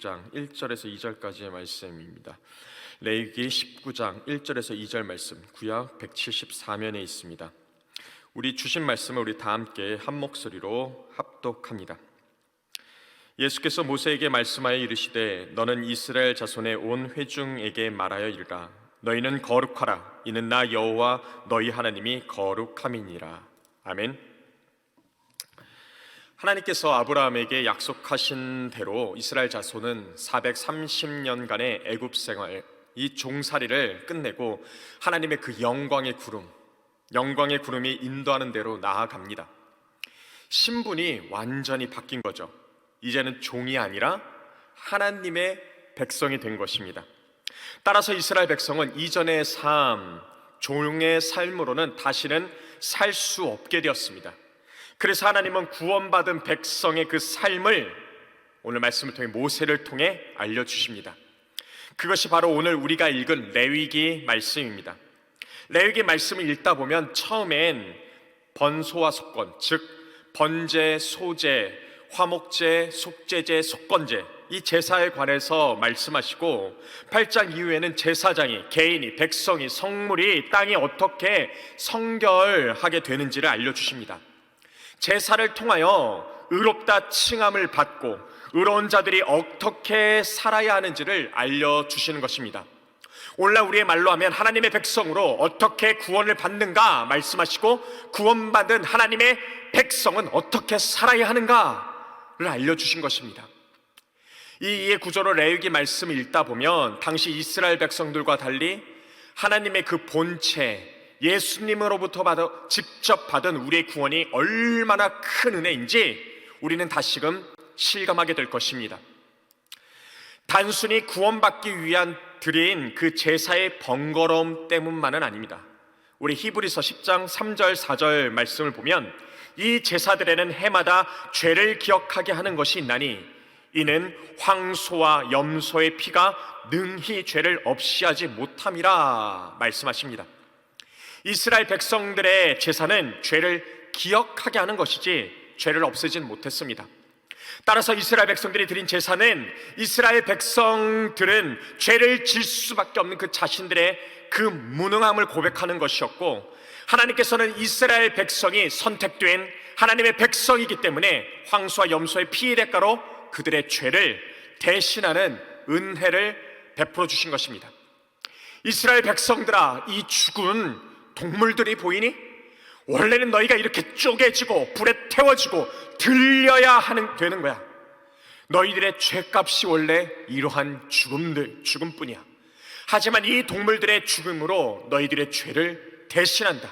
19장 1절에서 2절까지의 말씀입니다. 레위기 19장 1절에서 2절 말씀, 구약 174면에 있습니다. 우리 주신 말씀을 우리 다 함께 한 목소리로 합독합니다. 예수께서 모세에게 말씀하여 이르시되 너는 이스라엘 자손의 온 회중에게 말하여 이르라. 너희는 거룩하라. 이는 나 여호와 너희 하나님이 거룩함이니라. 아멘. 하나님께서 아브라함에게 약속하신 대로 이스라엘 자손은 430년간의 애굽 생활, 이 종살이를 끝내고 하나님의 그 영광의 구름이 인도하는 대로 나아갑니다. 신분이 완전히 바뀐 거죠. 이제는 종이 아니라 하나님의 백성이 된 것입니다. 따라서 이스라엘 백성은 이전의 종의 삶으로는 다시는 살 수 없게 되었습니다. 그래서 하나님은 구원받은 백성의 그 삶을 오늘 말씀을 통해 모세를 통해 알려주십니다. 그것이 바로 오늘 우리가 읽은 레위기 말씀입니다. 레위기 말씀을 읽다 보면 처음엔 번소와 속건, 즉 번제, 소제, 화목제, 속제제, 속건제, 이 제사에 관해서 말씀하시고 8장 이후에는 제사장이, 개인이, 백성이, 성물이 땅이 어떻게 성결하게 되는지를 알려주십니다. 제사를 통하여 의롭다 칭함을 받고 의로운 자들이 어떻게 살아야 하는지를 알려주시는 것입니다. 오늘날 우리의 말로 하면 하나님의 백성으로 어떻게 구원을 받는가 말씀하시고 구원받은 하나님의 백성은 어떻게 살아야 하는가를 알려주신 것입니다. 이 구조로 레위기 말씀을 읽다 보면 당시 이스라엘 백성들과 달리 하나님의 그 본체, 예수님으로부터 직접 받은 우리의 구원이 얼마나 큰 은혜인지 우리는 다시금 실감하게 될 것입니다. 단순히 구원받기 위한 드린 그 제사의 번거로움 때문만은 아닙니다. 우리 히브리서 10장 3절 4절 말씀을 보면 이 제사들에는 해마다 죄를 기억하게 하는 것이 있나니 이는 황소와 염소의 피가 능히 죄를 없이 하지 못함이라 말씀하십니다. 이스라엘 백성들의 제사는 죄를 기억하게 하는 것이지 죄를 없애진 못했습니다. 따라서 이스라엘 백성들이 드린 제사는 이스라엘 백성들은 죄를 질 수밖에 없는 그 자신들의 그 무능함을 고백하는 것이었고, 하나님께서는 이스라엘 백성이 선택된 하나님의 백성이기 때문에 황소와 염소의 피의 대가로 그들의 죄를 대신하는 은혜를 베풀어 주신 것입니다. 이스라엘 백성들아, 이 죽은 동물들이 보이니? 원래는 너희가 이렇게 쪼개지고 불에 태워지고 들려야 되는 거야. 너희들의 죄값이 원래 이러한 죽음뿐이야. 하지만 이 동물들의 죽음으로 너희들의 죄를 대신한다.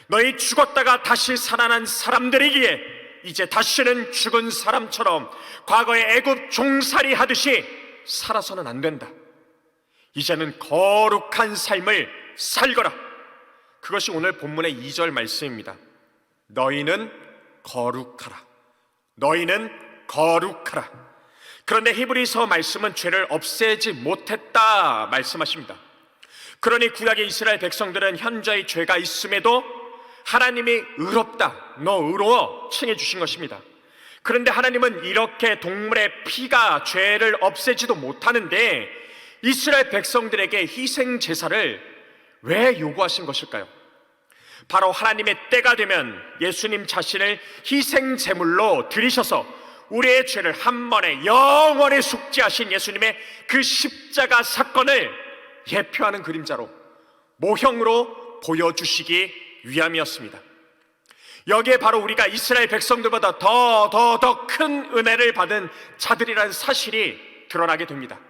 너희 죽었다가 다시 살아난 사람들이기에 이제 다시는 죽은 사람처럼 과거의 애굽 종살이 하듯이 살아서는 안 된다. 이제는 거룩한 삶을 살거라. 그것이 오늘 본문의 2절 말씀입니다. 너희는 거룩하라. 너희는 거룩하라. 그런데 히브리서 말씀은 죄를 없애지 못했다 말씀하십니다. 그러니 구약의 이스라엘 백성들은 현저히 죄가 있음에도 하나님이 의롭다, 너 의로워 칭해 주신 것입니다. 그런데 하나님은 이렇게 동물의 피가 죄를 없애지도 못하는데 이스라엘 백성들에게 희생 제사를 왜 요구하신 것일까요? 바로 하나님의 때가 되면 예수님 자신을 희생 제물로 드리셔서 우리의 죄를 한 번에 영원히 속죄하신 예수님의 그 십자가 사건을 예표하는 그림자로, 모형으로 보여주시기 위함이었습니다. 여기에 바로 우리가 이스라엘 백성들보다 더 큰 은혜를 받은 자들이라는 사실이 드러나게 됩니다.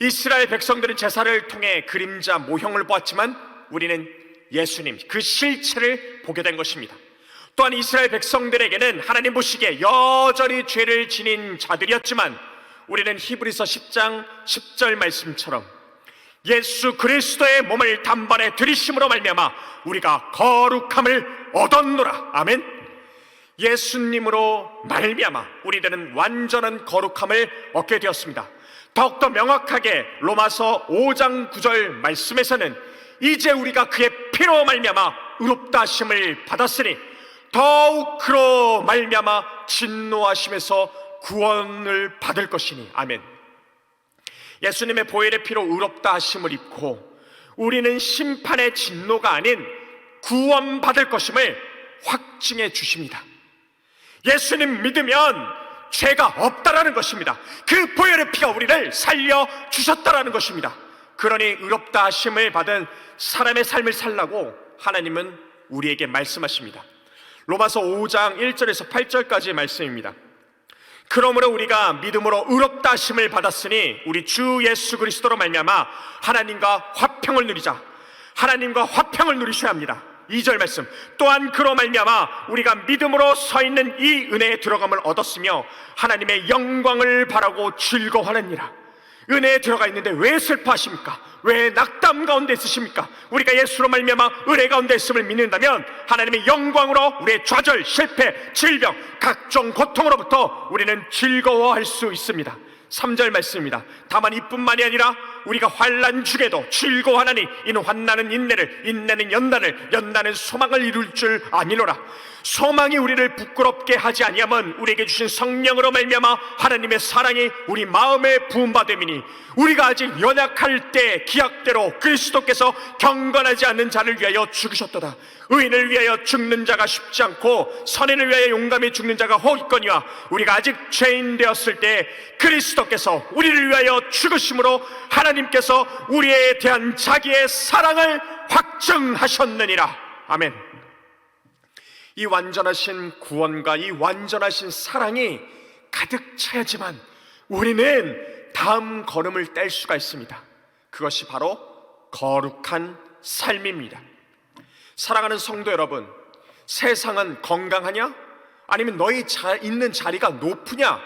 이스라엘 백성들은 제사를 통해 그림자 모형을 보았지만 우리는 예수님 그 실체를 보게 된 것입니다. 또한 이스라엘 백성들에게는 하나님 보시기에 여전히 죄를 지닌 자들이었지만 우리는 히브리서 10장 10절 말씀처럼 예수 그리스도의 몸을 단번에 들이심으로 말미암아 우리가 거룩함을 얻었노라. 아멘. 예수님으로 말미암아 우리들은 완전한 거룩함을 얻게 되었습니다. 더욱더 명확하게 로마서 5장 9절 말씀에서는 이제 우리가 그의 피로 말미암아 의롭다 하심을 받았으니 더욱 그로 말미암아 진노하심에서 구원을 받을 것이니. 아멘. 예수님의 보혈의 피로 의롭다 하심을 입고 우리는 심판의 진노가 아닌 구원받을 것임을 확증해 주십니다. 예수님 믿으면 죄가 없다라는 것입니다. 그 보혈의 피가 우리를 살려주셨다라는 것입니다. 그러니 의롭다 하심을 받은 사람의 삶을 살라고 하나님은 우리에게 말씀하십니다. 로마서 5장 1절에서 8절까지의 말씀입니다. 그러므로 우리가 믿음으로 의롭다 하심을 받았으니 우리 주 예수 그리스도로 말미암아 하나님과 화평을 누리자. 하나님과 화평을 누리셔야 합니다. 2절 말씀, 또한 그로 말미암아 우리가 믿음으로 서 있는 이 은혜에 들어감을 얻었으며 하나님의 영광을 바라고 즐거워하느니라. 은혜에 들어가 있는데 왜 슬퍼하십니까? 왜 낙담 가운데 있으십니까? 우리가 예수로 말미암아 은혜 가운데 있음을 믿는다면 하나님의 영광으로 우리의 좌절, 실패, 질병, 각종 고통으로부터 우리는 즐거워할 수 있습니다. 3절 말씀입니다. 다만 이뿐만이 아니라 우리가 환난 중에도 즐거워하나니 이는 환난은 인내를, 인내는 연단을, 연단은 소망을 이룰 줄 아미노라. 소망이 우리를 부끄럽게 하지 아니하면 우리에게 주신 성령으로 말미암아 하나님의 사랑이 우리 마음에 부음받음이니 우리가 아직 연약할 때 기약대로 그리스도께서 경건하지 않는 자를 위하여 죽으셨도다. 의인을 위하여 죽는 자가 쉽지 않고 선인을 위하여 용감히 죽는 자가 혹 있거니와 우리가 아직 죄인 되었을 때 그리스도께서 우리를 위하여 죽으심으로 하나님께서 우리에 대한 자기의 사랑을 확증하셨느니라. 아멘. 이 완전하신 구원과 이 완전하신 사랑이 가득 차야지만 우리는 다음 걸음을 뗄 수가 있습니다. 그것이 바로 거룩한 삶입니다. 사랑하는 성도 여러분, 세상은 건강하냐? 아니면 너희 있는 자리가 높으냐?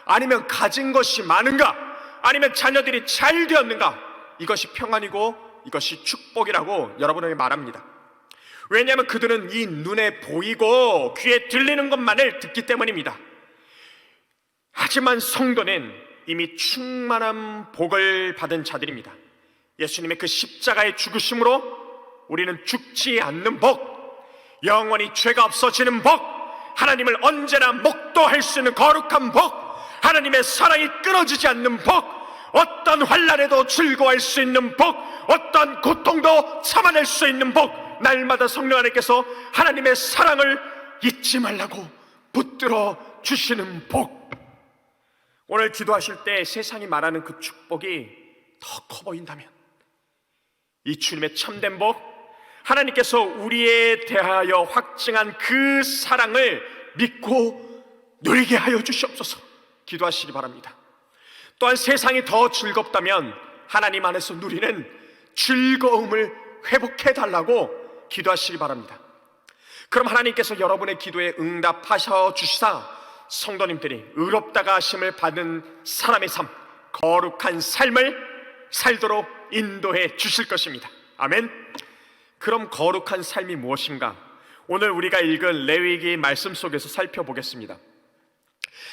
아니면 가진 것이 많은가? 아니면 자녀들이 잘 되었는가? 이것이 평안이고 이것이 축복이라고 여러분에게 말합니다. 왜냐하면 그들은 이 눈에 보이고 귀에 들리는 것만을 듣기 때문입니다. 하지만 성도는 이미 충만한 복을 받은 자들입니다. 예수님의 그 십자가의 죽으심으로 우리는 죽지 않는 복, 영원히 죄가 없어지는 복, 하나님을 언제나 목도할 수 있는 거룩한 복, 하나님의 사랑이 끊어지지 않는 복, 어떤 환난에도 즐거워할 수 있는 복, 어떤 고통도 참아낼 수 있는 복, 날마다 성령 하나님께서 하나님의 사랑을 잊지 말라고 붙들어 주시는 복. 오늘 기도하실 때 세상이 말하는 그 축복이 더 커 보인다면 이 주님의 참된 복, 하나님께서 우리에 대하여 확증한 그 사랑을 믿고 누리게 하여 주시옵소서. 기도하시기 바랍니다. 또한 세상이 더 즐겁다면 하나님 안에서 누리는 즐거움을 회복해 달라고 기도하시기 바랍니다. 그럼 하나님께서 여러분의 기도에 응답하셔 주시사 성도님들이 의롭다가 하심을 받은 사람의 삶, 거룩한 삶을 살도록 인도해 주실 것입니다. 아멘. 그럼 거룩한 삶이 무엇인가? 오늘 우리가 읽은 레위기 말씀 속에서 살펴보겠습니다.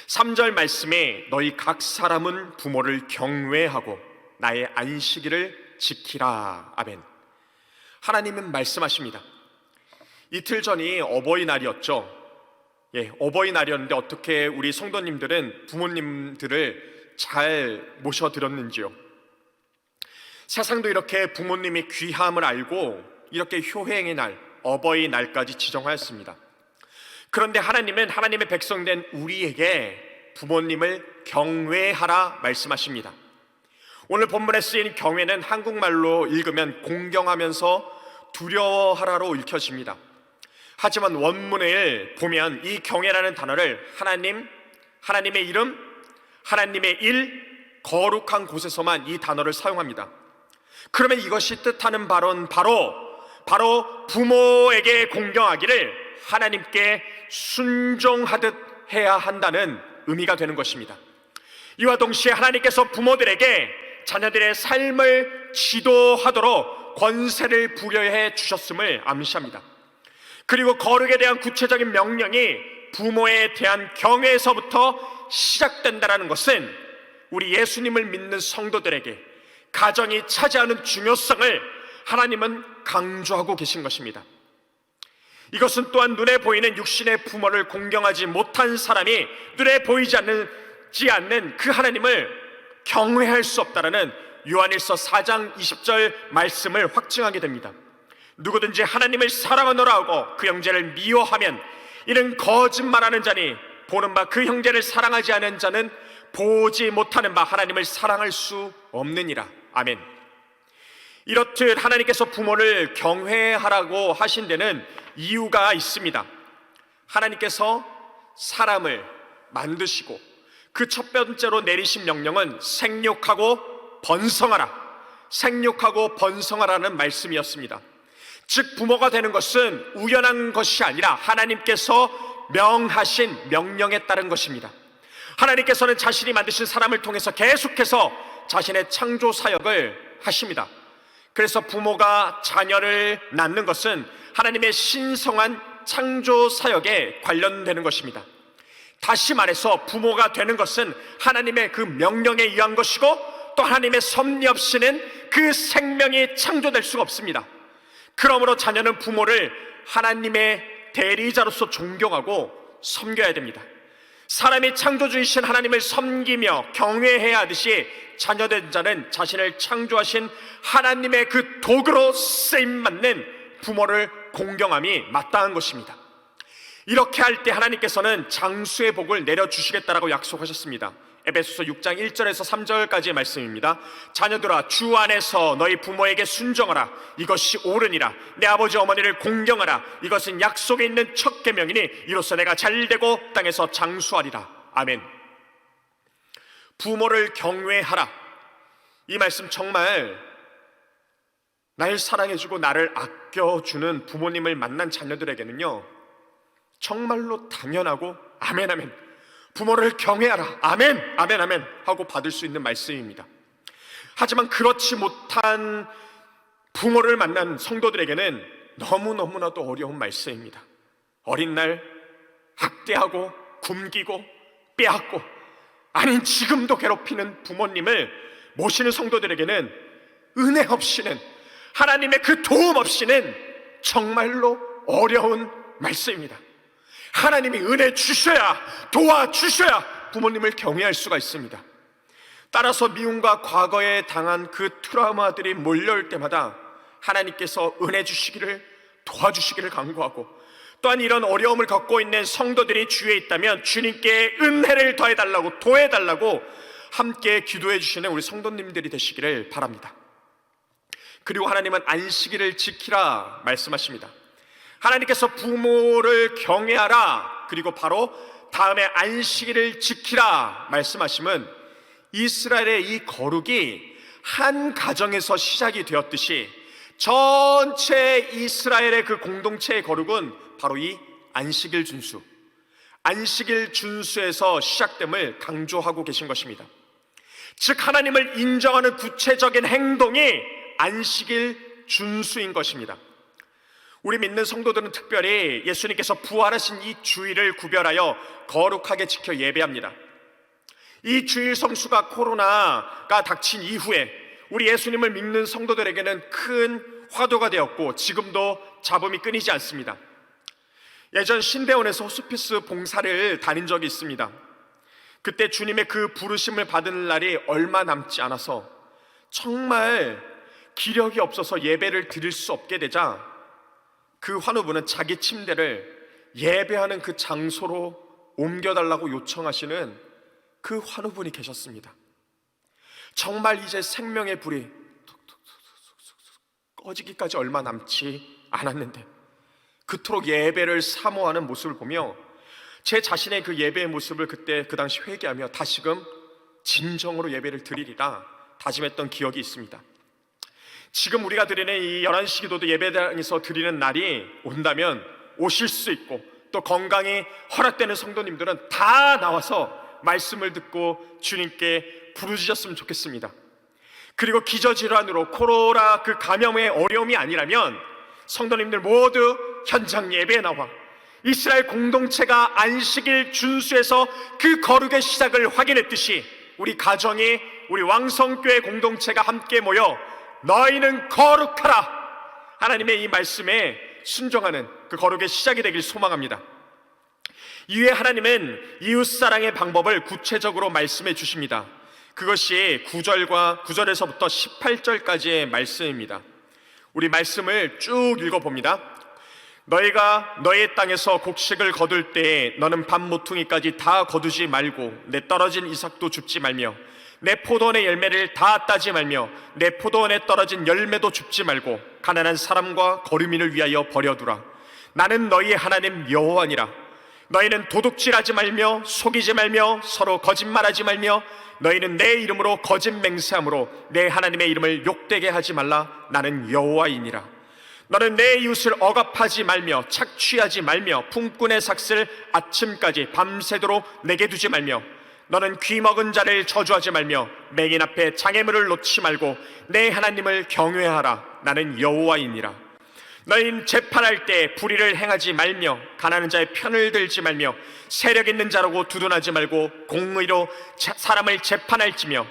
3절 말씀에 너희 각 사람은 부모를 경외하고 나의 안식일을 지키라. 아멘. 하나님은 말씀하십니다. 이틀 전이 어버이날이었죠. 어버이날이었는데 어떻게 우리 성도님들은 부모님들을 잘 모셔드렸는지요? 세상도 이렇게 부모님의 귀함을 알고 이렇게 효행의 날, 어버이날까지 지정하였습니다. 그런데 하나님은 하나님의 백성된 우리에게 부모님을 경외하라 말씀하십니다. 오늘 본문에 쓰인 경외는 한국말로 읽으면 공경하면서 두려워하라로 읽혀집니다. 하지만 원문을 보면 이 경외라는 단어를 하나님, 하나님의 이름, 하나님의 일, 거룩한 곳에서만 이 단어를 사용합니다. 그러면 이것이 뜻하는 바로는 바로 부모에게 공경하기를 하나님께 순종하듯 해야 한다는 의미가 되는 것입니다. 이와 동시에 하나님께서 부모들에게 자녀들의 삶을 지도하도록 권세를 부여해 주셨음을 암시합니다. 그리고 거룩에 대한 구체적인 명령이 부모에 대한 경외에서부터 시작된다는 것은 우리 예수님을 믿는 성도들에게 가정이 차지하는 중요성을 하나님은 강조하고 계신 것입니다. 이것은 또한 눈에 보이는 육신의 부모를 공경하지 못한 사람이 눈에 보이지 않는 그 하나님을 경외할 수 없다라는 요한일서 4장 20절 말씀을 확증하게 됩니다. 누구든지 하나님을 사랑하노라 하고 그 형제를 미워하면 이는 거짓말하는 자니 보는 바 그 형제를 사랑하지 않은 자는 보지 못하는 바 하나님을 사랑할 수 없느니라. 아멘. 이렇듯 하나님께서 부모를 경외하라고 하신 데는 이유가 있습니다. 하나님께서 사람을 만드시고 그 첫 번째로 내리신 명령은 생육하고 번성하라, 생육하고 번성하라는 말씀이었습니다. 즉 부모가 되는 것은 우연한 것이 아니라 하나님께서 명하신 명령에 따른 것입니다. 하나님께서는 자신이 만드신 사람을 통해서 계속해서 자신의 창조 사역을 하십니다. 그래서 부모가 자녀를 낳는 것은 하나님의 신성한 창조 사역에 관련되는 것입니다. 다시 말해서 부모가 되는 것은 하나님의 그 명령에 의한 것이고 또 하나님의 섭리 없이는 그 생명이 창조될 수가 없습니다. 그러므로 자녀는 부모를 하나님의 대리자로서 존경하고 섬겨야 됩니다. 사람이 창조주이신 하나님을 섬기며 경외해야 하듯이 자녀된 자는 자신을 창조하신 하나님의 그 도구로 쓰임받는 부모를 공경함이 마땅한 것입니다. 이렇게 할 때 하나님께서는 장수의 복을 내려주시겠다라고 약속하셨습니다. 에베소서 6장 1절에서 3절까지의 말씀입니다. 자녀들아 주 안에서 너희 부모에게 순종하라. 이것이 옳으니라. 내 아버지 어머니를 공경하라. 이것은 약속에 있는 첫 계명이니 이로써 내가 잘되고 땅에서 장수하리라. 아멘. 부모를 경외하라. 이 말씀 정말 날 사랑해주고 나를 아껴주는 부모님을 만난 자녀들에게는요 정말로 당연하고 아멘 아멘, 부모를 경외하라, 아멘 아멘 아멘 하고 받을 수 있는 말씀입니다. 하지만 그렇지 못한 부모를 만난 성도들에게는 너무너무나도 어려운 말씀입니다. 어린 날 학대하고 굶기고 빼앗고 아닌 지금도 괴롭히는 부모님을 모시는 성도들에게는 은혜 없이는, 하나님의 그 도움 없이는 정말로 어려운 말씀입니다. 하나님이 은혜 주셔야, 도와주셔야 부모님을 경외할 수가 있습니다. 따라서 미움과 과거에 당한 그 트라우마들이 몰려올 때마다 하나님께서 은혜 주시기를, 도와주시기를 간구하고, 또한 이런 어려움을 겪고 있는 성도들이 주위에 있다면 주님께 은혜를 더해달라고, 도해달라고 함께 기도해 주시는 우리 성도님들이 되시기를 바랍니다. 그리고 하나님은 안식일을 지키라 말씀하십니다. 하나님께서 부모를 경외하라, 그리고 바로 다음에 안식일을 지키라 말씀하심은 이스라엘의 이 거룩이 한 가정에서 시작이 되었듯이 전체 이스라엘의 그 공동체의 거룩은 바로 이 안식일 준수, 안식일 준수에서 시작됨을 강조하고 계신 것입니다. 즉 하나님을 인정하는 구체적인 행동이 안식일 준수인 것입니다. 우리 믿는 성도들은 특별히 예수님께서 부활하신 이 주일을 구별하여 거룩하게 지켜 예배합니다. 이 주일 성수가 코로나가 닥친 이후에 우리 예수님을 믿는 성도들에게는 큰 화두가 되었고 지금도 잡음이 끊이지 않습니다. 예전 신대원에서 호스피스 봉사를 다닌 적이 있습니다. 그때 주님의 그 부르심을 받은 날이 얼마 남지 않아서 정말 기력이 없어서 예배를 드릴 수 없게 되자 그 환우분은 자기 침대를 예배하는 그 장소로 옮겨달라고 요청하시는 그 환우분이 계셨습니다. 정말 이제 생명의 불이 꺼지기까지 얼마 남지 않았는데 그토록 예배를 사모하는 모습을 보며 제 자신의 그 예배의 모습을 그때 그 당시 회개하며 다시금 진정으로 예배를 드리리라 다짐했던 기억이 있습니다. 지금 우리가 드리는 이 11시 기도도 예배당에서 드리는 날이 온다면 오실 수 있고 또 건강이 허락되는 성도님들은 다 나와서 말씀을 듣고 주님께 부르짖었으면 좋겠습니다. 그리고 기저질환으로 코로나 그 감염의 어려움이 아니라면 성도님들 모두 현장 예배에 나와 이스라엘 공동체가 안식일 준수에서 그 거룩의 시작을 확인했듯이 우리 가정이, 우리 왕성교회 공동체가 함께 모여 너희는 거룩하라, 하나님의 이 말씀에 순종하는 그 거룩의 시작이 되길 소망합니다. 이후에 하나님은 이웃사랑의 방법을 구체적으로 말씀해 주십니다. 그것이 9절에서부터 18절까지의 말씀입니다. 우리 말씀을 쭉 읽어봅니다. 너희가 너의 땅에서 곡식을 거둘 때에 너는 밥 모퉁이까지 다 거두지 말고 내 떨어진 이삭도 줍지 말며 내 포도원의 열매를 다 따지 말며 내 포도원에 떨어진 열매도 줍지 말고 가난한 사람과 거류민을 위하여 버려두라. 나는 너희의 하나님 여호와니라. 너희는 도둑질하지 말며 속이지 말며 서로 거짓말하지 말며 너희는 내 이름으로 거짓 맹세함으로 내 하나님의 이름을 욕되게 하지 말라. 나는 여호와이니라. 너는 내 이웃을 억압하지 말며 착취하지 말며 품꾼의 삭슬 아침까지 밤새도록 내게 두지 말며 너는 귀먹은 자를 저주하지 말며 맹인 앞에 장애물을 놓지 말고 내 하나님을 경외하라. 나는 여호와이니라. 너희는 재판할 때 불의를 행하지 말며 가난한 자의 편을 들지 말며 세력 있는 자라고 두둔하지 말고 공의로 사람을 재판할지며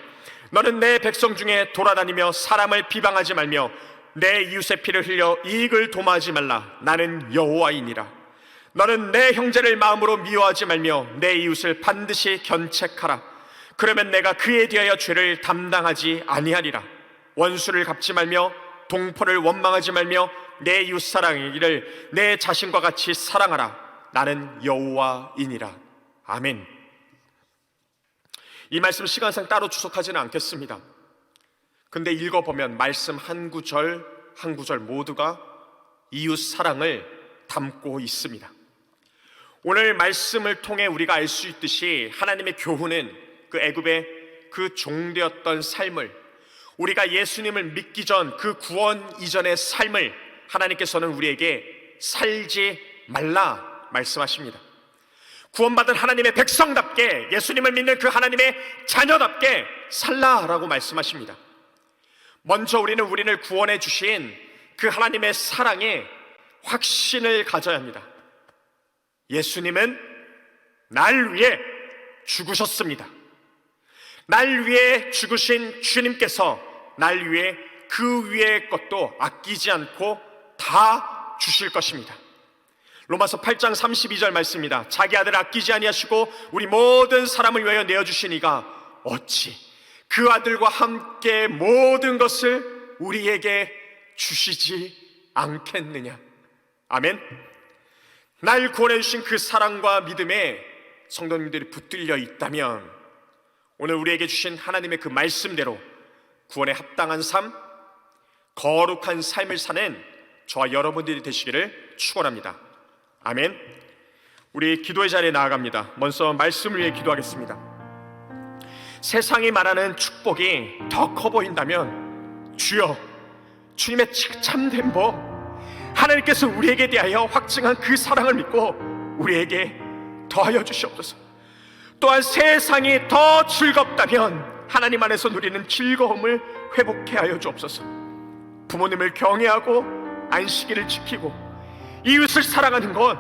너는 내 백성 중에 돌아다니며 사람을 비방하지 말며 내 이웃의 피를 흘려 이익을 도모하지 말라. 나는 여호와이니라. 너는 내 형제를 마음으로 미워하지 말며 내 이웃을 반드시 견책하라. 그러면 내가 그에 대하여 죄를 담당하지 아니하리라. 원수를 갚지 말며 동포를 원망하지 말며 내 이웃 사랑이기를 내 자신과 같이 사랑하라. 나는 여호와이니라. 아멘. 이 말씀 시간상 따로 주석하지는 않겠습니다. 근데 읽어보면 말씀 한 구절 한 구절 모두가 이웃 사랑을 담고 있습니다. 오늘 말씀을 통해 우리가 알 수 있듯이 하나님의 교훈은 그 애굽의 그 종되었던 삶을, 우리가 예수님을 믿기 전 그 구원 이전의 삶을 하나님께서는 우리에게 살지 말라 말씀하십니다. 구원받은 하나님의 백성답게, 예수님을 믿는 그 하나님의 자녀답게 살라라고 말씀하십니다. 먼저 우리를 구원해 주신 그 하나님의 사랑에 확신을 가져야 합니다. 예수님은 날 위해 죽으셨습니다. 날 위해 죽으신 주님께서 날 위해 그 위의 것도 아끼지 않고 다 주실 것입니다. 로마서 8장 32절 말씀입니다. 자기 아들을 아끼지 아니하시고 우리 모든 사람을 위하여 내어주시니가 어찌 그 아들과 함께 모든 것을 우리에게 주시지 않겠느냐. 아멘. 날 구원해 주신 그 사랑과 믿음에 성도님들이 붙들려 있다면 오늘 우리에게 주신 하나님의 그 말씀대로 구원에 합당한 삶, 거룩한 삶을 사는 저와 여러분들이 되시기를 축원합니다. 아멘. 우리 기도의 자리에 나아갑니다. 먼저 말씀을 위해 기도하겠습니다. 세상이 말하는 축복이 더 커 보인다면 주여, 주님의 참된 법, 하나님께서 우리에게 대하여 확증한 그 사랑을 믿고 우리에게 더하여 주시옵소서. 또한 세상이 더 즐겁다면 하나님 안에서 누리는 즐거움을 회복해 하여 주옵소서. 부모님을 경외하고 안식일을 지키고 이웃을 사랑하는 것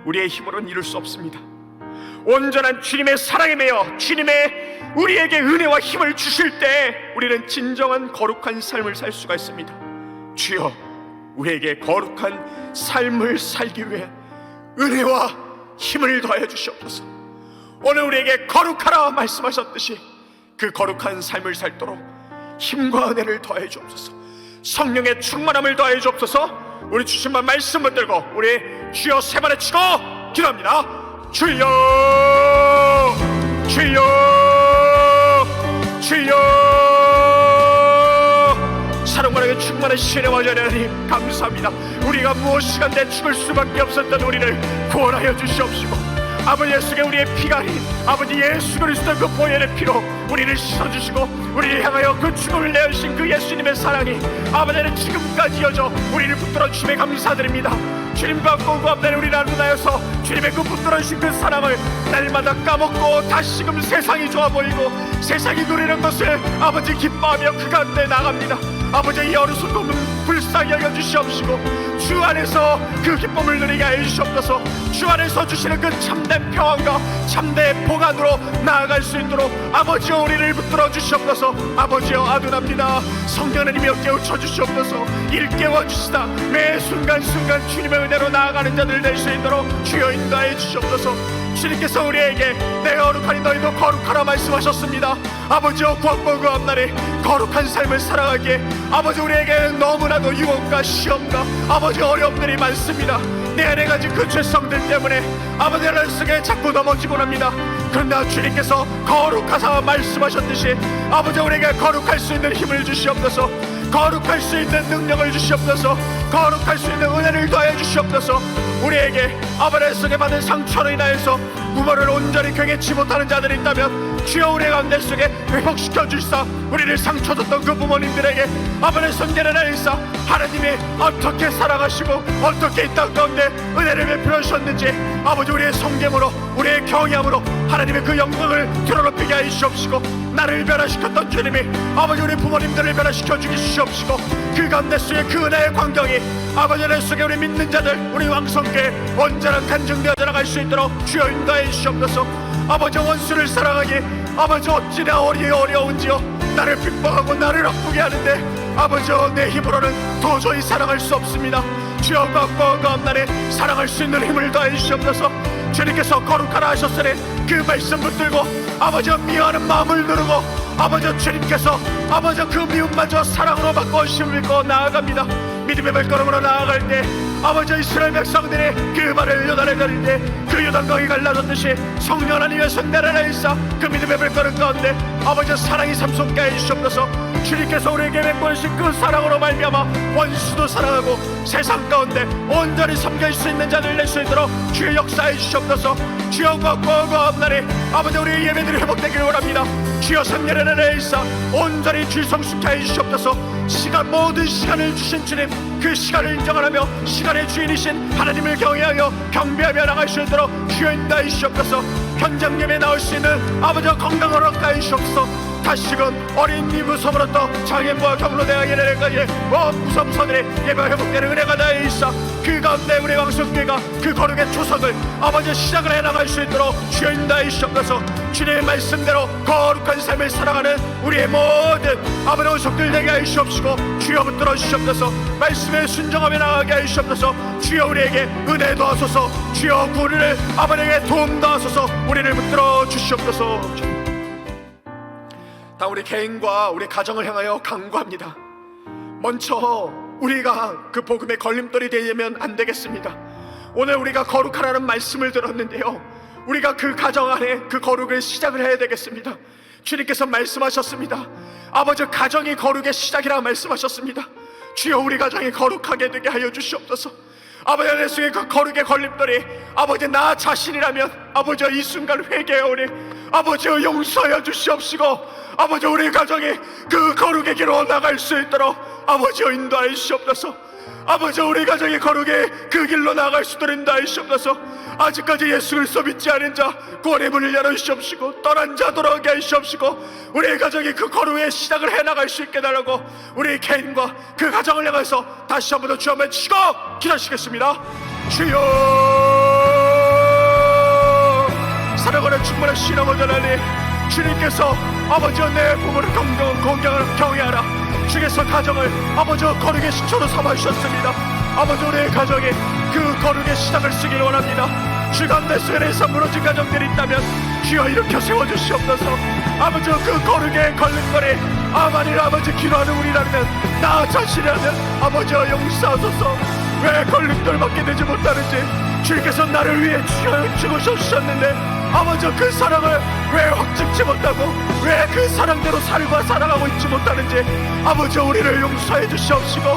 우리의 힘으로는 이룰 수 없습니다. 온전한 주님의 사랑에 매여 주님의 우리에게 은혜와 힘을 주실 때 우리는 진정한 거룩한 삶을 살 수가 있습니다. 주여, 우리에게 거룩한 삶을 살기 위해 은혜와 힘을 더해 주시옵소서. 오늘 우리에게 거룩하라 말씀하셨듯이 그 거룩한 삶을 살도록 힘과 은혜를 더해 주옵소서. 성령의 충만함을 더해 주옵소서. 우리 주신 말씀 붙들고 우리 주여 세 번에 치고 기도합니다. 주여, 주여, 주여. 사랑만하게 충만한 신의 자녀 하나님 감사합니다. 우리가 무엇이간데 죽을 수밖에 없었던 우리를 구원하여 주시옵시고, 아버지 예수께 우리의 피가 아닌 아버지 예수 그리스도의 그 보혈의 피로 우리를 씻어주시고 우리를 향하여 그 죽음을 내어주신 그 예수님의 사랑이 아버지는 지금까지 이어져 우리를 붙들어 주심에 감사드립니다. 주님과 공고합되는 우리를 안둔하여서 주님의 그 붙들어주신 그 사랑을 날마다 까먹고 다시금 세상이 좋아 보이고 세상이 누리는 것을 아버지 기뻐하며 그 가운데 나갑니다. 아버지 이 어리석음은 불쌍히 여겨주시옵시고 주 안에서 그 기쁨을 누리게 해주시옵소서. 주 안에서 주시는 그 참된 평안과 참된 보관으로 나아갈 수 있도록 아버지여 우리를 붙들어 주시옵소서. 아버지여 아둔합니다. 성령 하나님이여 깨우쳐 주시옵소서. 일깨워 주시다 매 순간순간 주님의 은혜로 나아가는 자들 될 수 있도록 주여 인도해 주시옵소서. 주님께서 우리에게 내가 거룩하니 너희도 거룩하라 말씀하셨습니다. 아버지여, 구원과 그 앞날에 거룩한 삶을 살아가기에 아버지 우리에게 너무나도 유혹과 시험과 아버지 어려움들이 많습니다. 내 안에 가진 그 죄성들 때문에 아버지 나를 속에 자꾸 넘어지곤 합니다. 그러나 주님께서 거룩하사 말씀하셨듯이 아버지 우리에게 거룩할 수 있는 힘을 주시옵소서, 거룩할 수 있는 능력을 주시옵소서, 거룩할 수 있는 은혜를 더해 주시옵소서. 우리에게 아버지 속에 받은 상처로 인하여서 부모를 온전히 경외치 못하는 자들이 있다면 주여 우리 가운데 속에 회복시켜 주시사 우리를 상처 줬던 그 부모님들에게 아버지 손길을 내리사 하나님이 어떻게 살아가시고 어떻게 이 땅 가운데 은혜를 베풀어 주셨는지 아버지 우리의 성gem으로 우리의 경외함으로 하나님의 그 영광을 드러높이게 하여 주시옵시고, 나를 변화시켰던 주님이 아버지 우리 부모님들을 변화시켜 주시옵시고, 그 가운데 속에 그 은혜의 광경이 아버지 내 속에 우리 믿는 자들 우리 왕성교회 온전한 간증되어 나갈 수 있도록 주여 인도해 주시옵소서. 아버지 원수를 사랑하기 아버지 어찌나 어려운지요. 나를 핍박하고 나를 아프게 하는데 아버지여 내 힘으로는 도저히 사랑할 수 없습니다. 주여 그 앞날에 사랑할 수 있는 힘을 더해 주시옵소서. 주님께서 거룩하라 하셨으니 그 말씀 붙들고 아버지여 미워하는 마음을 누르고 아버지여 주님께서 아버지여 그 미움마저 사랑으로 바꿔주심을 믿고 나아갑니다. 믿음의 발걸음으로 나아갈 때 아버지 이스라엘 백성들이 그 말을 요단에 가릴 때 그 요단강이 갈라졌듯이 성령 하나님의 손 내려내리사 그 믿음의 발걸음 가운데 아버지 사랑이 삼손게 해주시옵소서. 주님께서 우리에게 베푸신 그 사랑으로 말미암아 원수도 사랑하고 세상 가운데 온전히 섬길 수 있는 자들 낼 수 있도록 주의 역사해 주시옵소서. 주여 그 앞날에 아버지 우리의 예배들이 회복되길 원합니다. 주여 성령을 내리사 온전히 주의 성숙케 해 주시옵소서. 모든 시간을 주신 주님 그 시간을 인정하며 시간의 주인이신 하나님을 경외하여 경배하며 나갈 수 있도록 주여 인도해 주시옵소서. 현장 예배에 나올 수 있는 아버지 건강을 얻게 주시옵소서. 다시금 어린 이무섬으로부터 장애인과 경로대학에 내려까지 무섬선들의 예배 회복되는 은혜가 나에 있어 그 가운데 우리 왕성교회가 그 거룩의 초석을 아버지 시작을 해나갈 수 있도록 주여 인도해 주시옵소서. 주님의 말씀대로 거룩한 삶을 살아가는 우리의 모든 아버지 원속들 되게 하여 주시옵시고 주여 붙들어 주시옵소서. 말씀에 순종하며 나가게 하여 주시옵소서. 주여 우리에게 은혜 도하소서. 주여 우리를 아버지에게 도움 도하소서. 우리를 붙들어 주시옵소서. 다 우리 개인과 우리 가정을 향하여 강구합니다. 먼저 우리가 그 복음의 걸림돌이 되면 안 되겠습니다. 오늘 우리가 거룩하라는 말씀을 들었는데요, 우리가 그 가정 안에 그 거룩을 시작을 해야 되겠습니다. 주님께서 말씀하셨습니다. 아버지 가정이 거룩의 시작이라 말씀하셨습니다. 주여 우리 가정이 거룩하게 되게 하여 주시옵소서. 아버지 내 속에 그 거룩의 걸림돌이 아버지 나 자신이라면 아버지 이 순간 회개하오니 아버지 용서하여 주시옵시고 아버지 우리 가정이 그 거룩의 길로 나갈 수 있도록 아버지 인도하여 주시옵소서. 아버지 우리 가정이 거룩의 그 길로 나갈 수 있도록 인도하여 주시옵소서. 아직까지 예수 그리스도 믿지 않은 자 구원의 문을 열어주시옵시고 떠난 자 돌아오게 하시옵시고 우리 가정이 그 거룩의 시작을 해나갈 수 있게 달라고 우리 개인과 그 가정을 향해서 다시 한번 더 주 한번 치고 기도하시겠습니다. 주여 사랑하는 충만한 신앙을 전하니 주님께서 아버지와 내 부모를 경외하라. 주께서 가정을 아버지 거룩의 시초로 삼아주셨습니다. 아버지 우리의 가정에 그 거룩의 시작을 쓰기를 원합니다. 주 가운데 속에서 무너진 가정들이 있다면 주여 일으켜 세워주시옵소서. 아버지 그 거룩의 걸림돌이 아만일 아버지 기도하는 우리라면 나 자신이라면 아버지 용서하소서. 왜 걸림돌 받게 되지 못하는지 주께서 나를 위해 죽으셨는데 아버지 그 사랑을 왜 확증치 못하고 왜 그 사랑대로 살아가고 있지 못하는지 아버지 우리를 용서해 주시옵시고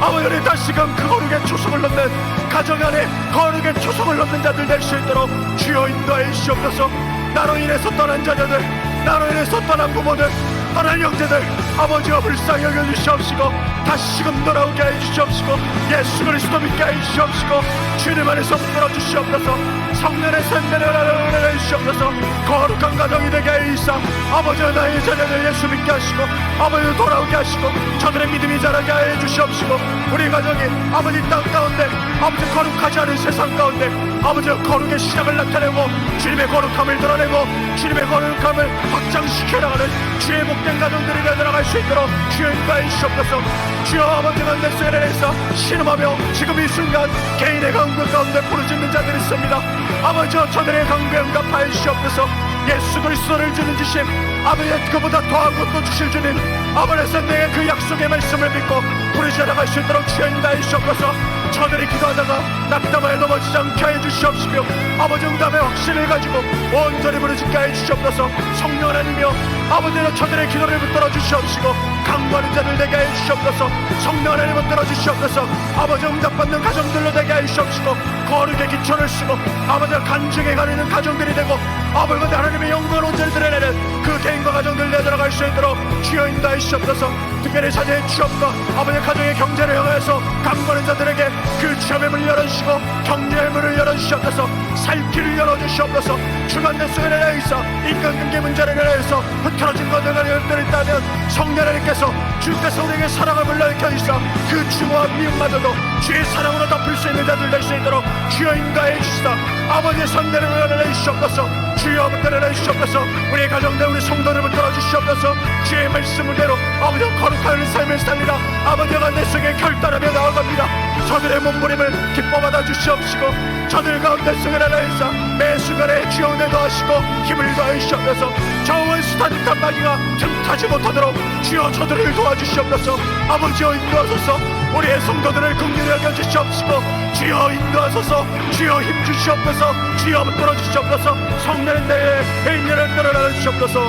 아버지 우리 다시금 그 거룩의 초석을 넣는 가정 안에 거룩의 초석을 넣는 자들 될 수 있도록 주여 인도해 주시옵소서. 나로 인해서 떠난 자녀들, 나로 인해서 떠난 부모들, 떠난 형제들 아버지와 불쌍히 여겨주시옵시고 다시금 돌아오게 해주시옵시고 예수 그리스도 믿게 해주시옵시고 주님 안에서 붙들어 주시옵소서. 성령의 선대를 은혜해 주시옵소서. 거룩한 가정이 되게 해주시사 아버지 나의 자녀들 예수 믿게 하시고 아버지 돌아오게 하시고 저들의 믿음이 자라게 해 주시옵시고 우리 가정이 아버지 땅 가운데 아버지 거룩하지 않은 세상 가운데 아버지 거룩의 시작을 나타내고 주님의 거룩함을 드러내고 주님의 거룩함을 확장시켜 나가는 주의 복된 가정들이 되어나갈 수 있도록 주여 인도하여 주시옵소서. 주여 아버지 가운데 수혜를 신음하며 지금 이 순간 개인의 강구 가운데 부르짖는 자들이 있습니다. 아버지 저들의 강구에 응답하여 주시옵소서. 예수 그리스도를 주는 주심 아버지 그보다 더한 것도 주실 주님 아버지께서 내게 그 약속의 말씀을 믿고 부르짖어 나갈 수 있도록 주여 인도하여 주시옵소서. 저들이 기도하다가 낙담하여 넘어지지 않게 해 주시옵시며 아버지 응답의 확신을 가지고 온전히 부르짖게 해 주시옵소서. 성령 하나님이여 아버지는 저들의 기도를 붙들어 주시옵시고 강구하는 자들 되게 해 주시옵소서. 성령 하나님 붙들어 주시옵소서. 아버지 응답받는 가정들로 되게 해 주시옵시고 거룩의 기초를 쓰고 아버지가 간증에 가리는 가정들이 되고 아버지 하나님의 영광을 온전히 드러내는 그 개인과 가정들 내들어갈 수 있도록 주여 인도하여 주시옵소서. 특별히 자녀의 취업과 아버지 가정의 경제를 향해서 강구하는 자들에게 그 취업의 문을 열어주시고 경제의 문을 열어주시옵소서. 살 길을 열어주시옵소서. 주간대 수련에 대해서 인간관계 문제를 대해서 흐트러진 것들을 있다면 성령 하나님께서 주께서 우리에게 사랑을 불러일으켜 주시사 그 주와 미움마저도 주의 사랑으로 덮을 수 있는 자들 될 수 있도록 주여 인도하여 주시사 아버지의 선대를 열어내 주시옵소서. 주여 붙들어 주시옵소서. 우리의 가정들 우리 성도를 붙들어 주시옵소서. 주의 말씀대로 아버지와 거룩한 삶을 살리라 아버지가 내 속에 결단하며 나아갑니다. 저들의 몸부림을 기뻐 받아 주시옵시고 저들 가운데 승을 하나이사 매 순간에 주여 은혜 더하시고 힘을 더하여 주시옵소서. 저 원수탄 듯한 마귀가 틈타지 못하도록 주여 저들을 도와주시옵소서. 아버지여 인도하소서. 우리의 성도들을 긍휼히 여겨 주시옵시고 주여 인도하소서. 주여 힘 주시옵소서. 주여 붙들어 주시옵소서. 성령의 내에 인연을 끌어내 주시옵소서.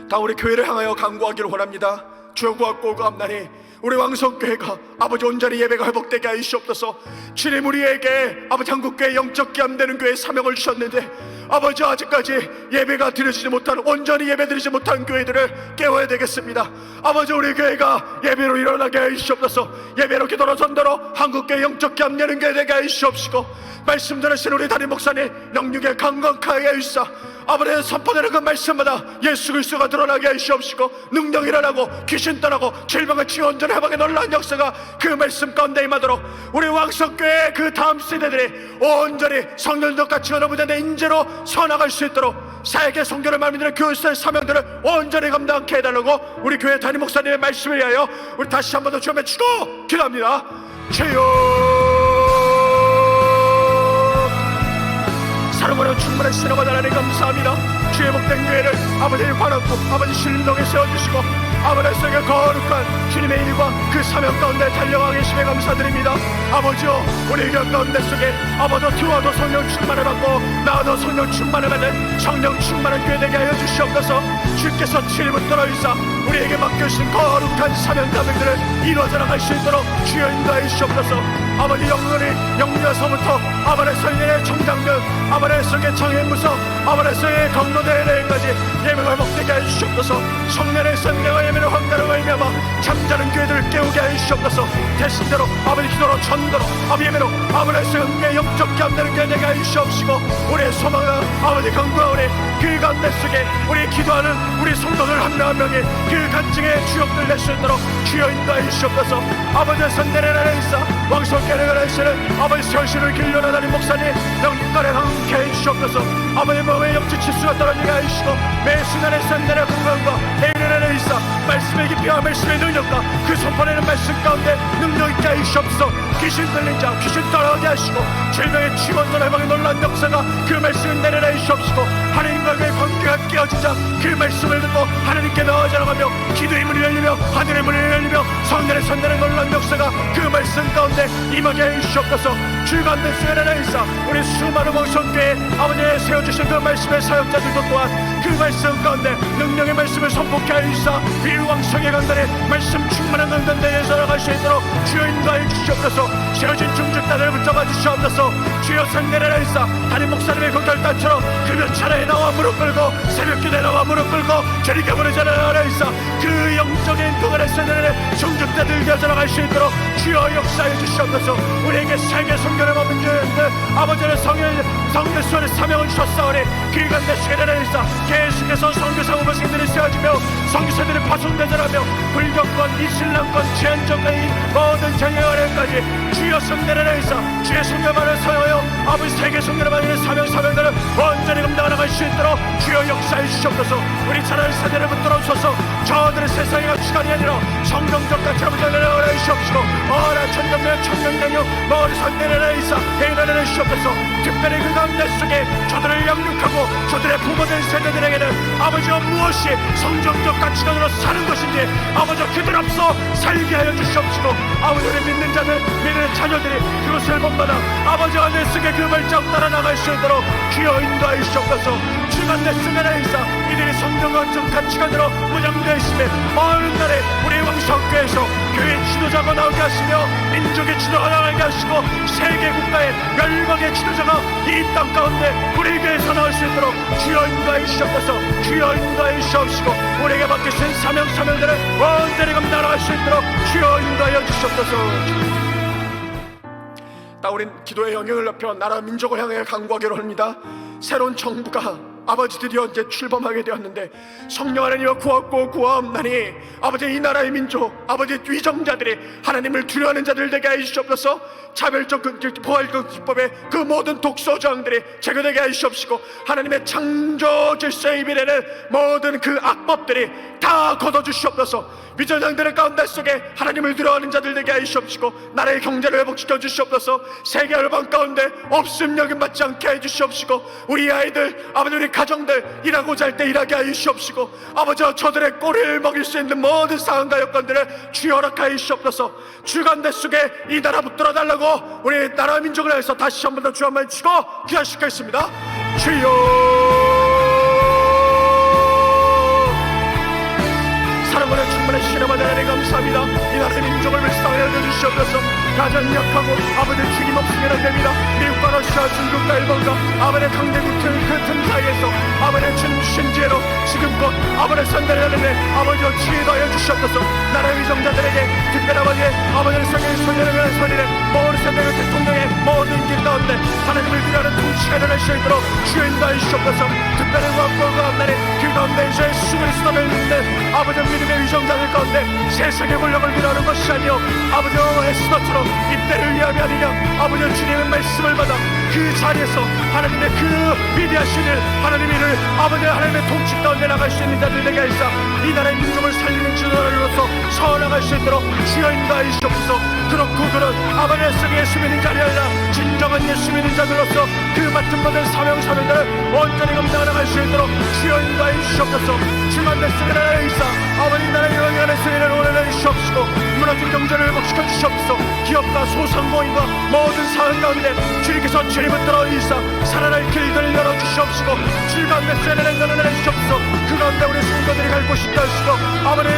다 우리 교회를 향하여 간구하기를 원합니다. 주여 구하옵나니 우리 왕성교회가 아버지 온전히 예배가 회복되게 하여 주시옵소서. 주님 우리에게 아버지 한국교회 영적 기함되는 교회 사명을 주셨는데 아버지 아직까지 예배가 드려지지 못하는 온전히 예배 드리지 못한 교회들을 깨워야 되겠습니다. 아버지 우리 교회가 예배로 일어나게 하여 주시옵소서. 예배로 기도로 전도로 한국교회 영적 기함되는 교회 되게 하여 주시옵시고 말씀 전하신 우리 담임 목사님 영육에 강건하게 하여 주시사 아버지의 선포되는 그 말씀마다 예수 그리스도가 드러나게 하시옵시고 능력이 일어나고 귀신 떠나고 질병을 치유 온전히 해방의 놀라운 역사가 그 말씀 가운데 임하도록 우리 왕성교회의 그 다음 세대들이 온전히 성령과 같이 여러분의 인재로 서나갈 수 있도록 사역의 성교를 말미암는 교회의 사명들을 온전히 감당케 해달라고 우리 교회 담임 목사님의 말씀을 위하여 우리 다시 한 번 더 주여 외치고 기도합니다. 주여 사랑으로 충만한 신앙을 하나님 감사합니다. 주의 복된 교회를 아버지의 관하고 아버지 신동에 세워주시고 아버지의 거룩한 주님의 일과 그 사명 가운데 달려가 계심에 감사드립니다. 아버지여 우리 교회 가운데 속에 아버지도 주와도 성령 충만을 받고 나도 성령 충만을 받는 성령 충만한 교회 되게 하여 주시옵소서. 주께서 친히 붙들어 주사 우리에게 맡겨주신 거룩한 사명 가명들을 이루어져 나갈 수 있도록 주여 인도하여 주시옵소서. 아버지 영리에서부터 아버지 성령의 청장들 아버지 성의 청행무서 아버지 성의 경로대회까지 예배가 회복되게 하여 주시옵소서. 성령의 성령과 예배를 황가로 알미하마 잠자는 교회들을 깨우게 하여 주시옵소서. 대신대로 아버지 기도로 전도로 아버지 예배로 아버지 성의 영적 감대를 깨내게 하여 주시옵시고 우리의 소망과 아버지 강구하오니 그 가운데 속에 우리 기도하는 우리 성도들 한 명 한 명이 그 간증의 주역들 낼 수 있도록 주여 인도하여 주시옵소서. 아버지의 선대를 하나이사 왕성교회를 하나이시는 아버지 현실을 길러나 다닌 목사님 영육간에 함께 해 주시옵소서. 아버지 몸의 영적 지수가 떨어지게 하여 주시고 매 순간의 선대의 건강과 내일을 하나이사 말씀의 깊이와 말씀의 능력과 그 선포되는 말씀 가운데 능력 있게 하여 주시옵소서. 귀신 들린 자 귀신 떠나게 하시고 질병의 치원전 해방의 놀라운 역사가 그 말씀을 내려내 주시옵시고 하나님과 그의 관계가 깨어지자 그 말씀을 듣고 하나님께 나아져 나가며 기도의 문이 열리며 하늘의 문이 열리며 성령의 선대의 놀라운 역사가 그 말씀 가운데 임하게 해 주시옵소서. 주간대 수혜를 있사 우리 수많은 왕성교회 아버지의 세워주신 그 말씀의 사역자들도 또한 그 말씀 가운데 능력의 말씀을 선포케 하여 주시사 이 왕성의 강단에 말씀 충만한 강단대에 살아갈 수 있도록 주여 인도하여 주시옵소서. 세워진 중직자들을 붙잡아 주시옵소서. 주여 성례를 있사 담임 목사님의 공결단처럼 금연 차례에 나와 무릎 꿇고 새벽기도에 나와 무릎 꿇고 저리가 부르자는 하나 있사 그 영적인 그간의 세대들의 중직자들 겨져나갈 수 있도록 주여 역사해 주시옵소서. 우리에게 세계 성결을 받은 주인들 아버지의 성령 성교수원의 사명을 주셨사오니 그 가운데 세례를 계속해서 성교사 후보생들이 세워지며 성교사들이 파송대전하며 불교권, 이슬람권, 제한정가인 모든 정예원에까지 주여 성대를 해서 주의 성교만을 사용하여 아버지 세계 성교를 받는 사명들을 온전히 감당하여 나갈 수 있도록 주여 역사해 주시옵소서. 우리 자라는 세대를 붙들어 주소서. 저들의 세상의 가치관이 아니라 성경적 가치로 붙들어 주시옵시고 어라 천정명 청명명령 머리 선대를 해서 대인을 주시옵소서. 특별히 그 가운데 속에 저들을 양육하고 저들의 부모된 세대들에게는 아버지가 무엇이 성경적 가치관으로 사는 것인지 아버지 그들 앞서 살게 하여 주시옵시고 아버지를 믿는 자들 믿는 자녀들이 그것을 본받아 아버지가 내 속에 그 발자국 따라 나갈 수 있도록 주여 인도하여 주시옵소서. 주간 내 속에 내있어 이들이 성경적 가치관으로 무장되어 있음에 어느 날에 우리 왕성교회에서 교회 지도자가 나오게 하시며 민족의 지도가 나오게 하시고 세계 국가의 멸망의 지도자가 이 땅 가운데 우리 교회에서 나올 수 있도록 주여 인도하여 주시옵소서. 주여 인도하여 주시옵시고 우리에게 맡기신 사명들을 온전히 감당할 수 있도록 주여 인도하여 주시옵소서. 우린 기도의 영역을 넓혀 나라 민족을 향해 강구하기로 합니다. 새로운 정부가 아버지 드디어 이제 출범하게 되었는데 성령 하나님과 구하고 구하옵나니 아버지 이 나라의 민족 아버지 위정자들이 하나님을 두려워하는 자들 되게 하여 주시옵소서. 차별적 포괄적 기법의 그 모든 독소저항들이 제거되게 하여 주시옵시고 하나님의 창조 질서에 비례는 모든 그 악법들이 다 걷어주시옵소서. 위정자들의 가운데 속에 하나님을 두려워하는 자들 되게 하여 주시옵시고 나라의 경제를 회복시켜 주시옵소서. 세계 열방 가운데 없음 여김 받지 않게 해 주시옵시고 우리 아이들 아버지 우리 가정들 일하고자 할 때 일하게 하여 주시옵시고 아버지와 저들의 꼬리를 먹일 수 있는 모든 상황과 여건들을 주여 허락하여 주시옵소서. 주간대 속에 이 나라 붙들어 달라고 우리 나라 민족을 위해서 다시 한 번 더 주 한 번 치고 기도하시겠습니다. 주여 사랑으로 충만하신 아버지 하나님 감사합니다. 이 나라의 민족을 불쌍히 여겨주시옵소서. 가장 약하고 아버지 죽임 없으면 안됩니다. 미국과 러시아 중국과 일본과 아버지 강대국 그 틈 사이에서 아버지 주님 주신 지혜로 지금껏 아버지 선대를 하는데 아버지와 지혜도 하여 주시옵소서. 나라의 위정자들에게 특별히 아버지의 성의 소녀를 위한 소리를 모든 선대의 대통령의 모든 길 가운데 하나님을 위하는 통치가 일어날 수 있도록 주여 인도하여 주시옵소서. 특별히 왕국과 나라의 그 가운데 이제 수그리스도를 믿는 아버지 믿음의 위정자들 가운데 세상의 권력을 위하는 것이 아니요 아버지와 에스더처럼 이때를 위함이 아니냐 아버지 주님의 말씀을 받아 그 자리에서 하나님의 그 위대하신 일 하나님의 일을 아버지 하나님의 통치 가운데 나갈 수 있는 자들 되게 하시사 이 나라의 민족을 살리는 지도자로서 서나갈 수 있도록 주여 인도하여 주옵소서. 그렇고 그런 아버지의 성의 예수 믿는 자리 아니라 진정한 예수 믿는 자들로서 그 맡은 받은 사명들을 온전히 감당해 나갈 수 있도록 주여 인도하여 주시옵소서. 주만 말씀을 하여 있사 아버지 나라의 영원한 승리를 원하여 주시옵시고 무너진 경제를 회복시켜 주시옵소서. 기업과 소상공인과 모든 사회 가운데 주님께서 주님을 들어 있사 살아날 길들을 열어주시옵시고 주가 메시지를 열어내 주시옵소서. 그 가운데 우리 성도들이 갈 곳이 있다 하시고 아버지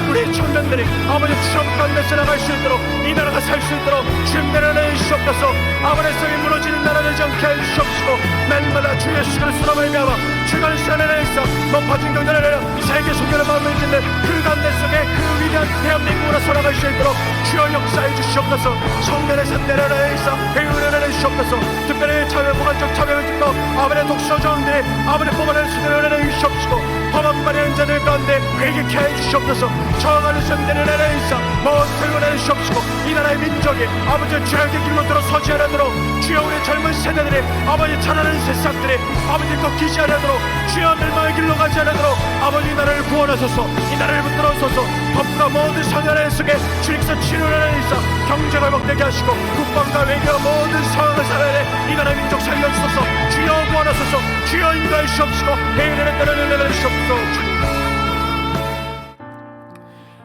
우리 청년들이 아버지 추억 가운데서 나갈 수 있도록 이 나라가 살 수 있도록 주님 내려내 주시옵소서. 아버지 성이 무너지는 나라 되지 않게 해 주시옵시고 날마다 주의 시간을 수람을 가와 주간 시간에 내있어 높아진 경전을 내려 세계 소견을 마음을 짓는 그 가운데 속에 그 위대한 대한민국으로 살아갈 수 있도록 주여 역사해 주시옵소서. 성년의 산내를 내있어 행운을 내주시옵소서. 특별히 차별보관적 차별을 듣고 아버지 독소저항들이 아버지 뽑아낼 수 있는 은혜를 주시옵시고 범한 발의하는 자들 가운데 회개케 해 주시옵소서. 저항하는 선대를 내려있어 모든 은혜를 주시옵시고 이 나라의 민족이 아버지 죄악의 길로 들어서지 않도록 주여 우리 젊은 세대들이 아버지 자라는 새싹들이 아버지 꺾이지 않도록 주여 멸망의 길로 가지 않도록 아버지 이 나라를 구원하소서. 이 나라를 붙들어소서. 법과 모든 성연의 속에 주님께서 치료를 하시사 경제가 회복되게 하시고 국방과 외교 모든 상황을 살아내 이 나라의 민족 살려주소서. 주여 구원하소서. 주여 인도해 주시옵시고 해인을 떨어내려 주시옵소서.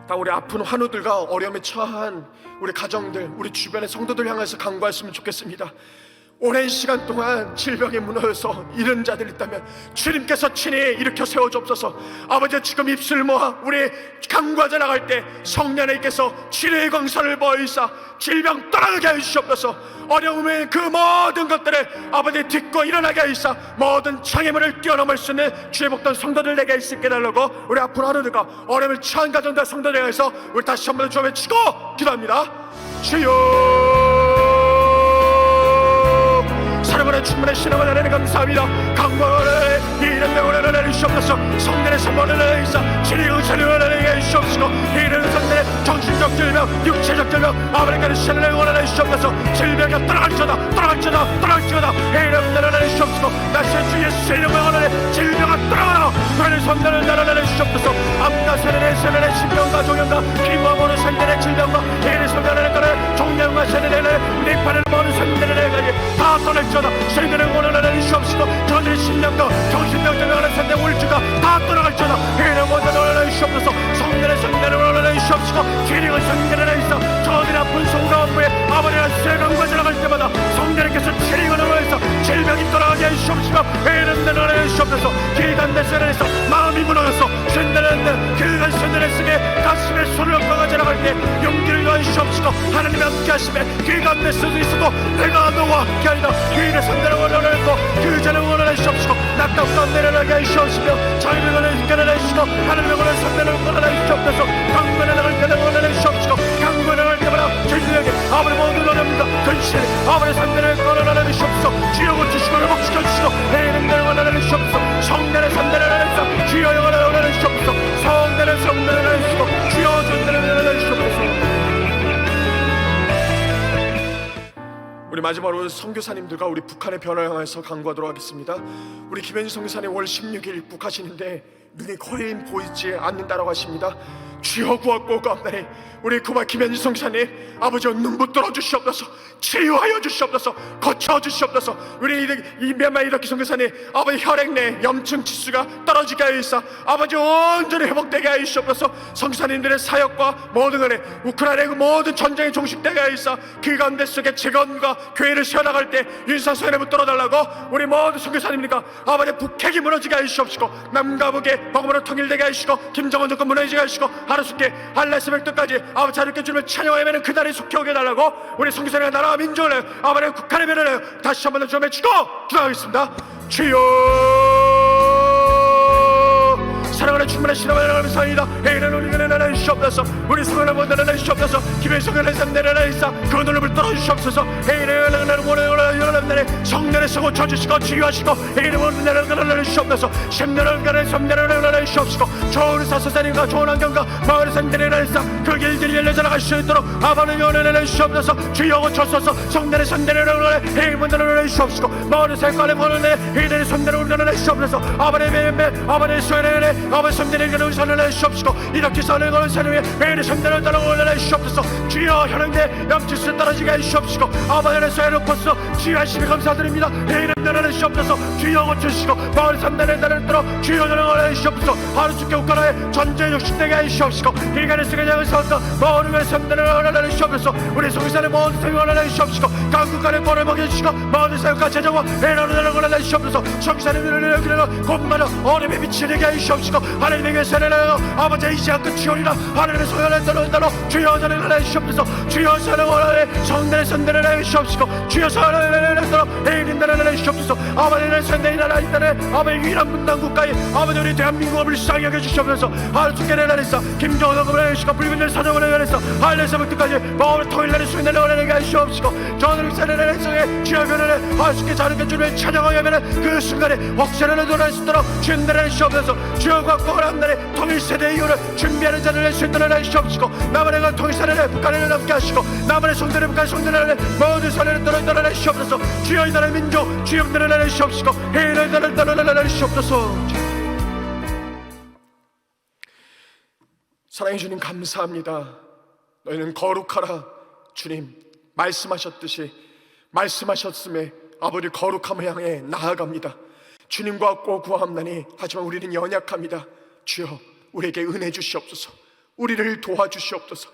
다 우리 아픈 환우들과 어려움에 처한 우리 가정들 우리 주변의 성도들 향해서 간구했으면 좋겠습니다. 오랜 시간 동안 질병에 무너져서 이런 자들 있다면 주님께서 친히 일으켜 세워주옵소서. 아버지 지금 입술 모아 우리 간구하자 나갈 때 성령님께서 치료의 광선을 보이사 질병 떠나게 해주시옵소서. 어려움의 그 모든 것들을 아버지 딛고 일어나게 하시사 모든 장애물을 뛰어넘을 수 있는 주의 복된 성도들 되게 할 수 있게 달라고 우리 앞으로 하루들과 어려움을 처한 가정들 성도들 향해서 우리 다시 한번 주 앞에 치고 기도합니다. 주여 사랑하는 충만한 신앙을 하나님 감사합니다. 강건을 이런 영혼을 하나님 주옵소서. 성년의 선물을 하나님 주사 지리고 자리를 하나님 주옵소서. 이런 성년의 정신적 질병 육체적 질병 아버지께서 신을 원하는 주옵소서. 질병이 떠나갈지어다 떠나갈지어다 떠나갈지어다 이런 하나님 주옵소서. 나의 주 예수의 이름을 원하는 질병아 떠나가라. 너의 성년을 나라를 주옵소서. 암과 세련의 신병과 종영과 기와 모든 성년의 질병과 이런 성년을 거는 종량과 세련의 니파를 모든 성년을 내가지 다 떠날지어다. 성년을 원하는 주옵소서. 저들의 신령과 정신병자를 하는 성년 울주가 다 떠나갈지어다. 이런 모든 원하는 주옵소서. 성년을 원하는 주옵소서. 지리고 성년을 있어 저들의 아픈 송가원부에 아버지가 세강과 지나갈 때마다 성년께서 지리고 넘어서 질병이 떠나가게 해주옵소서. 이런 데를 해주옵소서. 기간 내세련에서 마음이 무너졌어. 신들은 그가 신들의 속에 가슴에 손을 얹고 지나갈 때 용기를 더해주옵소서. 하나님 함께 하시매 기간 내세도 있어도 내가 너와 함께하리라. 그의 상대를 원하고 그 자를 원하시옵소서. 낙답과 내려가게 해주옵시며 자유를 인간을 주시고 하나님의 원하는 상대를 원하시옵소서. 강권에 나갈 때를 원하시옵소서. 강권에 나갈 때마다 저희들에게 아버지 모든 어려움과 근심 아버지 상대를 원하시옵소서. 주여 고치시고 회복시켜주시고 내 이름을 원하시옵소서. 성년의 상대를 원하시옵소서. 주여 영원을 원하시옵소서. 성년의 성년을 원하시고 주여 전대를 원하시옵소서. 우리 마지막으로 선교사님들과 우리 북한의 변화를 향해서 간구하도록 하겠습니다. 우리 김현희 선교사님 월 16일 북하시는데 눈이 거의 보이지 않는다라고 하십니다. 주여 구하고 감사해. 우리 그만 김현희 선교사님 아버지의 눈 붙들어 주시옵소서. 치유하여 주시옵소서. 거쳐 주시옵소서. 우리 이 미얀마 이렇게 선교사님 아버지 혈액 내 염증 지수가 떨어지게 하여서 아버지 온전히 회복되게 하여 주시옵소서. 선교사님들의 사역과 모든 것에 우크라이나의 모든 전쟁이 종식되게 하여서 그 가운데 속에 재건과 교회를 세워나갈 때 윤상선에 붙들어 달라고 우리 모든 선교사님들과 아버지 북핵이 무너지게 하여 주시옵시고 남과 북의 복음으로 통일되게 하여 주시고 김정은 정권 무너지게 하여 주시고 하루속에 할례스백도까지 아버지 자유롭게 주님을 찬양하면 그날이 속해 오게 달라고 우리 선교사님과 나라와 민족을 아버지 국한의 면을 다시 한번 더 좀 해주고 기도하겠습니다. 주여 사랑하는 충만한 신앙을 감사합니다. 이런 우리가 내려라 주시옵소서. 우리 성을 모두 내려라 주시옵소서. 기회의 성을 해서 내려라 있어 그 눈을 떨어 주시옵소서. 이런 여러분들의 성년에 서고 쳐주시고 치유하시고 이런 모든 내려라 주시옵소서. 심년을 가는 섬년을 내려라 주시옵시고 좋은 사사사님과 좋은 환경과 마을의 산들이라 있어 그 길들이 열려져 나갈 수 있도록 아버지 연을 내려 주시옵소서. 주여 고쳐소서. 성년의 산들을 내려라 이분들을 내려 주시옵시고 마을의 색깔을 보는데 이들의 손들을 내려 주시옵소서. 아버지 매매 아버지 소연에 아버지 성전에 가는 선을 내주시옵시고 이렇게 선을 거는 선 위에 매일의 성전을 따라 올려내주시옵소서. 주여 혈흔대 염치수 떨어지게 해주시옵시고 아버지의 소에 높았어 주여 하시며 감사드립니다. 이름 내려주시옵소서. 주여 고쳐주시고 마을 산단에 따라 들어 주여 전을 올려주시옵소서. 하루 죽게 웃가라에 전쟁 욕심되게 해주시옵시고 일간의 쓰게 장을 세웠다 마을의 성전을 올려주시옵소서. 우리 성산의 모든 생을 올려주시옵시고 강국간의 꼴을 먹여주시고 모든 생과 재정과 애로를 올려주시옵소서. 성산의 위를 기르는 곰마다 어림에 미치게 해주시옵시고 하나님의 계세를 아버지 이시야 끝이오리라. 하나님의 소연을 따르다로 주여 전을 내주시옵소서. 주여 선을 원하네 성들의 선들을 내주시옵시고 주여 선을 따라 에이린다를 내주시옵소서. 아버지의 선대인 나라 있다네 아버지 유일한 분당 국가에 아버지 우리 대한민국을 불쌍히 여겨주시옵소서. 하루 죽게 내려내서 김정은 헌금을 내주시고 불균들 사정을 내려내서 할례서부터까지 마음을 통일하는 수행을 내려내게 해주시옵시고 저들을 세례를 해성해 주여 변화를 하루 죽게 자르게 주님을 찬양하게 하면 그 순간에 혹시라도 돌아올 수 있도록 주님들을 해주시옵소서. 주여 갖고 오란 날에 통일세대 이후를 준비하는 자를 낼 수 있도록 해주시옵시고 남한의 통일세대를 북한을 남게 하시고 남한의 성들을 북한 성들을 모든 선을 떨어져 주시옵소서. 주여 이 나라의 민족 주영들을 내주시옵시고 해인의 나라를 떨어져 주시옵소서. 사랑해 주님 감사합니다. 너희는 거룩하라. 주님 말씀하셨듯이 말씀하셨음에 아버지 거룩함을 향해 나아갑니다. 주님과 꼭 구하옵나니 하지만 우리는 연약합니다. 주여 우리에게 은혜 주시옵소서. 우리를 도와주시옵소서.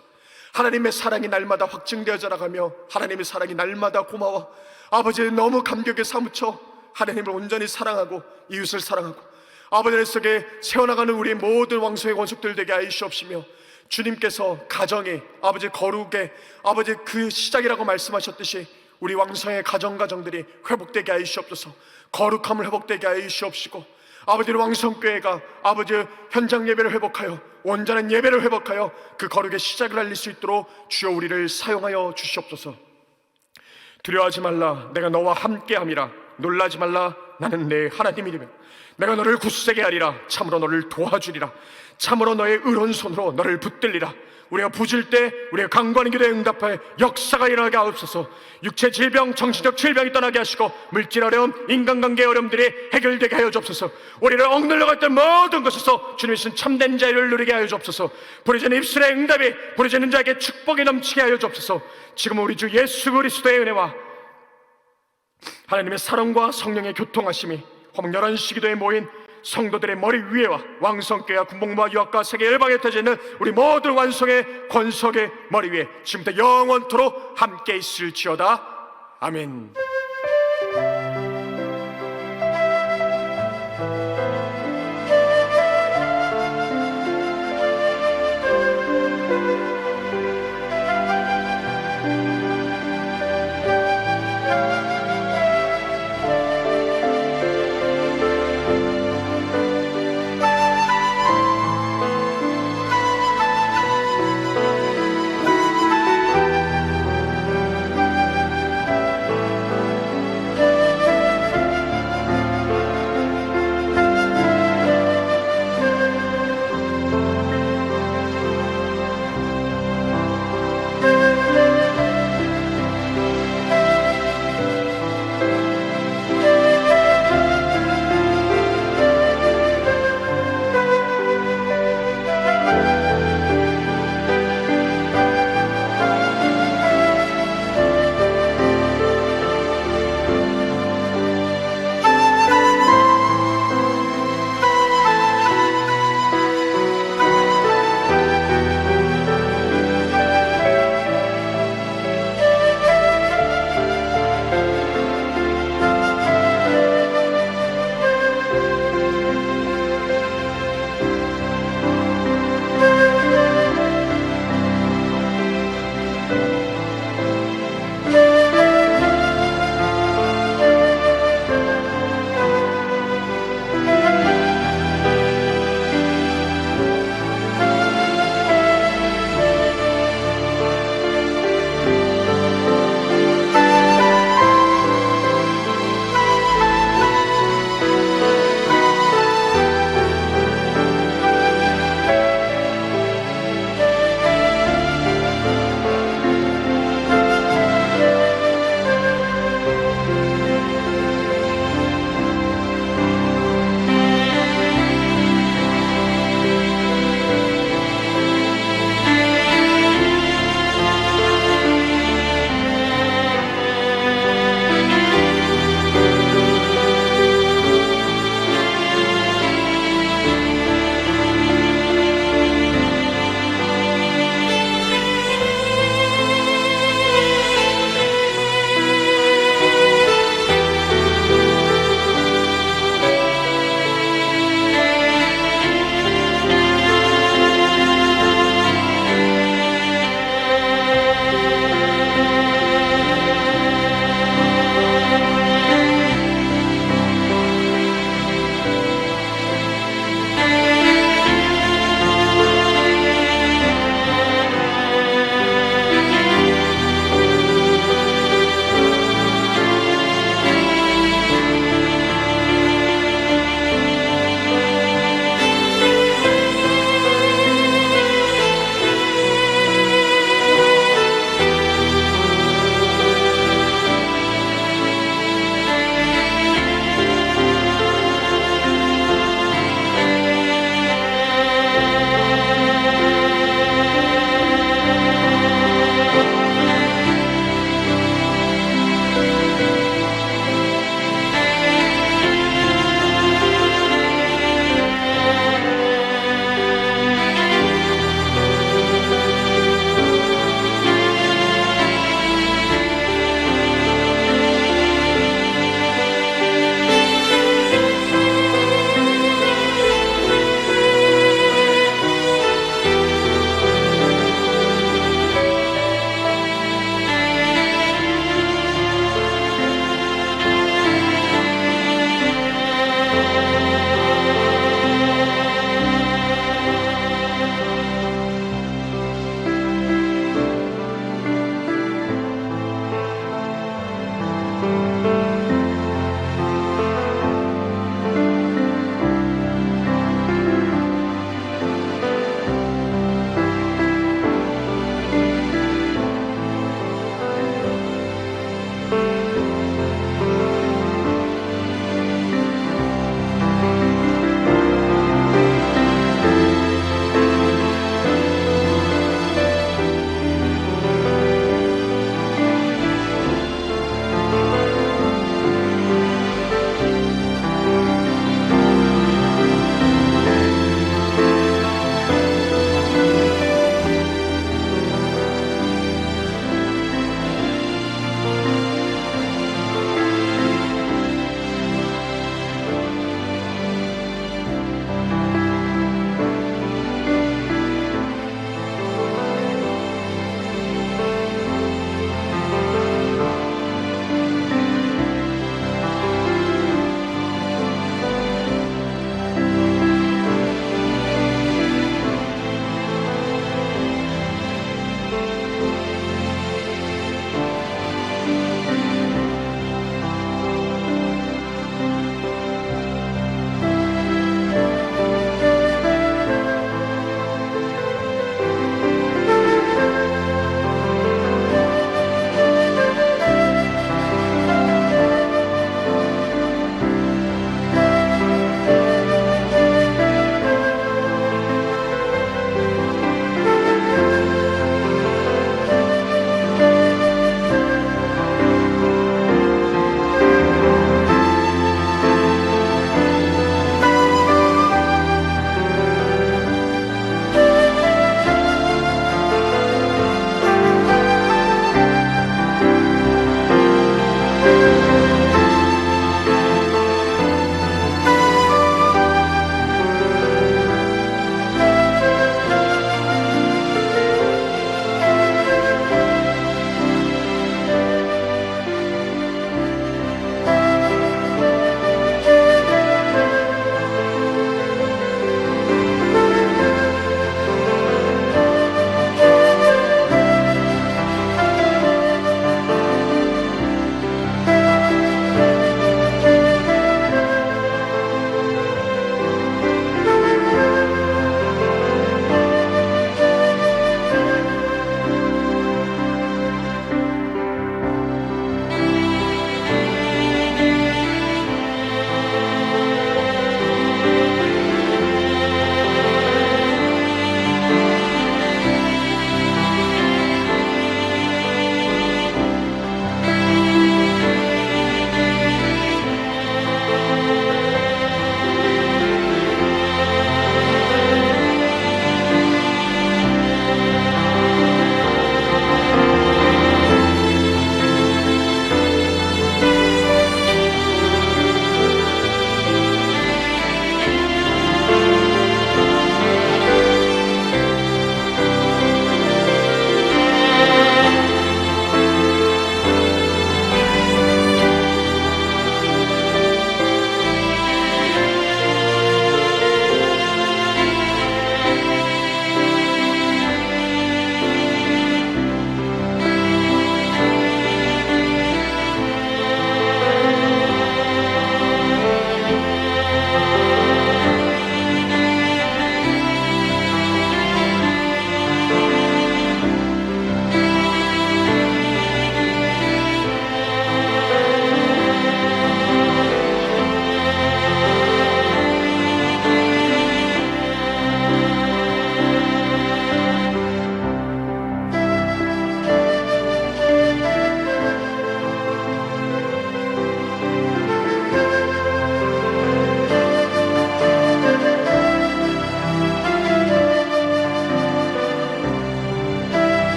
하나님의 사랑이 날마다 확증되어져 나가며 하나님의 사랑이 날마다 고마워 아버지를 너무 감격에 사무쳐 하나님을 온전히 사랑하고 이웃을 사랑하고 아버지의 속에 세워나가는 우리 모든 왕성의 권속들 되게 하여 주시옵시며 주님께서 가정에 아버지 거룩에 아버지 그 시작이라고 말씀하셨듯이 우리 왕성의 가정들이 회복되게 하여 주시옵소서. 거룩함을 회복되게 하여 주시옵시고 아버지 왕성교회가 아버지 현장 예배를 회복하여 온전한 예배를 회복하여 그 거룩의 시작을 알릴 수 있도록 주여 우리를 사용하여 주시옵소서. 두려워하지 말라. 내가 너와 함께함이라. 놀라지 말라. 나는 내 하나님이리며 내가 너를 굳세게 하리라. 참으로 너를 도와주리라. 참으로 너의 의로운 손으로 너를 붙들리라. 우리가 부질 때 우리가 간구하는 기도에 응답하여 역사가 일어나게 하옵소서. 육체 질병, 정신적 질병이 떠나게 하시고 물질 어려움, 인간관계 어려움들이 해결되게 하여 주옵소서. 우리를 억눌러 갔던 모든 것에서 주님이 쓴 참된 자유를 누리게 하여 주옵소서. 부르짖는 입술의 응답이 부르짖는 자에게 축복이 넘치게 하여 주옵소서. 지금 우리 주 예수 그리스도의 은혜와 하나님의 사랑과 성령의 교통하심이 화목 11시 기도에 모인 성도들의 머리 위에와 왕성교회와 군복무와 유학과 세계 열방에 흩어져 있는 우리 모든 완성의 권석의 머리 위에 지금부터 영원토록 함께 있을지어다. 아멘.